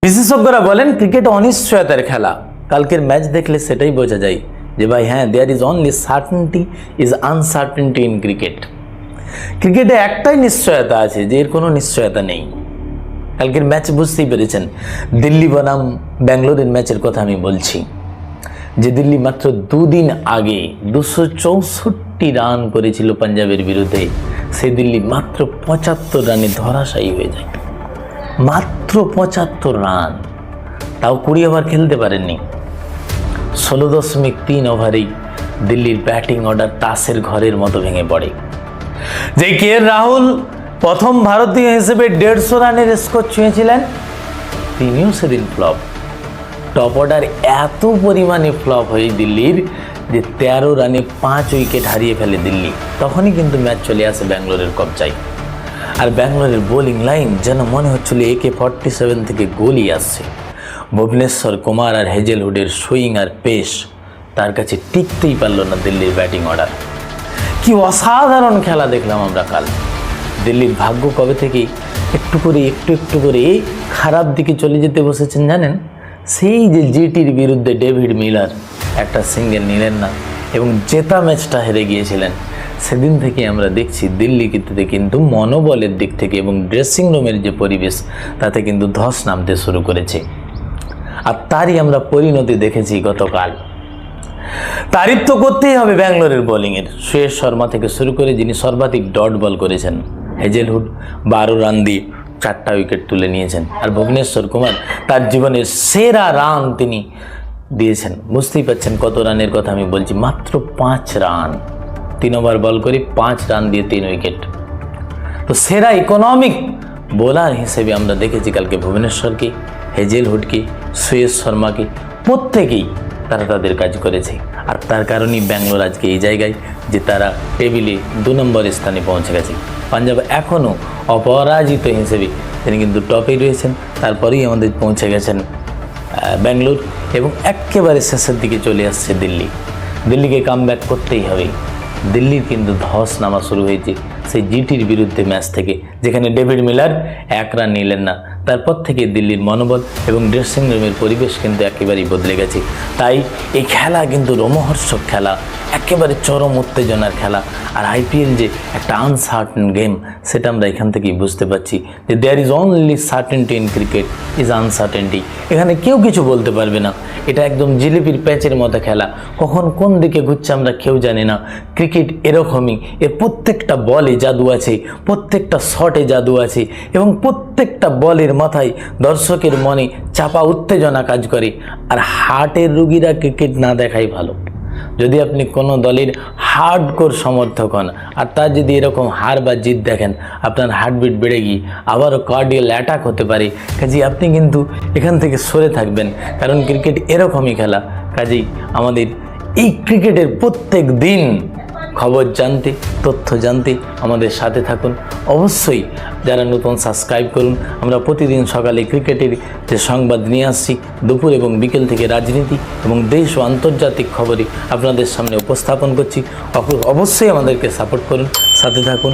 বিশেষজ্ঞরা বলেন ক্রিকেট অনিশ্চয়তার খেলা। কালকের ম্যাচ দেখলে সেটাই বোঝা যায় যে ভাই হ্যাঁ, there is only certainty is uncertainty in cricket. ক্রিকেটে একটাই নিশ্চয়তা আছে, যে এর কোনো নিশ্চয়তা নেই। কালকের ম্যাচ বুঝতেই পেরেছেন, দিল্লি বনাম ব্যাঙ্গালোরের ম্যাচের কথা আমি বলছি, যে দিল্লি মাত্র দুদিন আগে 264 রান করেছিল পাঞ্জাবের বিরুদ্ধে, সেই দিল্লি মাত্র 75 রানে ধরাশায়ী হয়ে যায়। মাত্র 75 রান, তাও 20 ওভার খেলতে পারেননি। 16.3 ওভারেই দিল্লির ব্যাটিং অর্ডার তাসের ঘরের মতো ভেঙে পড়ে। যে কে রাহুল প্রথম ভারতীয় হিসেবে 150 রানের স্কোর ছুঁয়েছিলেন, তিনিও সেদিন ফ্লপ। টপ অর্ডার এত পরিমাণে ফ্লপ হয়ে দিল্লির যে 13 রানে 5 উইকেট হারিয়ে ফেলে দিল্লি। তখনই কিন্তু ম্যাচ চলে আসে ব্যাঙ্গালোরের কবজায়। আর ব্যাঙ্গালোরের বোলিং লাইন যেন মনে হচ্ছিল AK-47 থেকে গোলই আসছে। ভুবনেশ্বর কুমার আর হেজেলউডের সুইং আর পেস তার কাছে টিকতেই পারল না দিল্লির ব্যাটিং অর্ডার। কি অসাধারণ খেলা দেখলাম আমরা কাল। দিল্লির ভাগ্য কবে থেকে একটু করে খারাপ দিকে চলে যেতে বসেছেন জানেন? সেই যে জিটির বিরুদ্ধে ডেভিড মিলার একটা সিঙ্গেল নিলেন না এবং জেতা ম্যাচটা হেরে গিয়েছিলেন, সেদিন থেকে আমরা দেখছি দিল্লি কিন্তু মনোবলের দিক থেকে এবং ড্রেসিং রুমের যে পরিবেশ, তাতে কিন্তু ধস নামতে শুরু করেছে। আর তারই আমরা পরিণতি দেখেছি গতকাল। তারিফ তো করতেই হবে ব্যাঙ্গালোরের বোলিংয়ের। শ্রেয়স শর্মা থেকে শুরু করে যিনি সর্বাধিক ডট বল করেছেন, হেজেলউড 12 রান দিয়ে 4টা উইকেট তুলে নিয়েছেন। আর ভুবনেশ্বর কুমার তার জীবনের সেরা রান তিনি দিয়েছেন। বুঝতেই পারছেন কত রানের কথা আমি বলছি, মাত্র 5 রান, 3 ওভার বল করে 5 রান দিয়ে 3 উইকেট। তো সেরা ইকোনমিক বোলার হিসেবে আমরা দেখেছি কালকে ভুবনেশ্বরকে, হেজেলউডকে, শ্রেয়স শর্মাকে, প্রত্যেকেই তারা তাদের কাজ করেছে। আর তার কারণেই ব্যাঙ্গালোর আজকে এই জায়গায় যে তারা টেবিলে 2 নম্বর স্থানে পৌঁছে গেছে। পাঞ্জাব এখনও অপরাজিত হিসেবে তিনি কিন্তু টপেই রয়েছেন। তারপরেই আমাদের পৌঁছে গেছেন ব্যাঙ্গালোর এবং একেবারে শেষের দিকে চলে আসছে দিল্লি। দিল্লিকে কামব্যাক করতেই হবে। দিল্লির কিন্তু ধস নামা শুরু হয়েছে সেই জিটির বিরুদ্ধে ম্যাচ থেকে, যেখানে ডেভিড মিলার 1 রান নিলেন না। তারপর থেকে দিল্লির মনোবল এবং ড্রেসিং রুমের পরিবেশ কিন্তু একেবারেই বদলে গেছে। তাই এই খেলা কিন্তু রোমহর্ষক খেলা, একেবারে চরম উত্তেজনার খেলা। আর আইপিএল যে একটা আনসার্টেন গেম, সেটা আমরা এখান থেকেই বুঝতে পারছি যে there is only certainty in cricket is uncertainty. এখানে কেউ কিছু বলতে পারবে না। এটা একদম জিলিপির প্যাচের মতো খেলা, কখন কোন দিকে ঘুরছে আমরা কেউ জানি না। ক্রিকেট এরকমই, এর প্রত্যেকটা বলে জাদু আছে, প্রত্যেকটা শটে জাদু আছে এবং প্রত্যেকটা বলের মাথায় দর্শকের মনে চাপা উত্তেজনা কাজ করে। আর হার্টের রুগীরা ক্রিকেট না দেখাই ভালো। যদি আপনি কোনো দলের হার্ডকোর সমর্থক হন আর তার যদি এরকম হার বা জিত দেখেন, আপনার হার্টবিট বেড়ে গিয়ে আবারও কার্ডিয়াল অ্যাটাক হতে পারে। কাজেই আপনি কিন্তু এখান থেকে সরে থাকবেন, কারণ ক্রিকেট এরকমই খেলা। কাজেই আমাদের এই ক্রিকেটের প্রত্যেক দিন খবর জানতে, তথ্য জানতে আমাদের সাথে থাকুন। অবশ্যই যারা নতুন সাবস্ক্রাইব করুন। আমরা প্রতিদিন সকালে ক্রিকেটের যে সংবাদ নিয়ে আসছি, দুপুর এবং বিকেল থেকে রাজনীতি এবং দেশ ও আন্তর্জাতিক খবরে আপনাদের সামনে উপস্থাপন করছি। অবশ্যই আমাদেরকে সাপোর্ট করুন, সাথে থাকুন।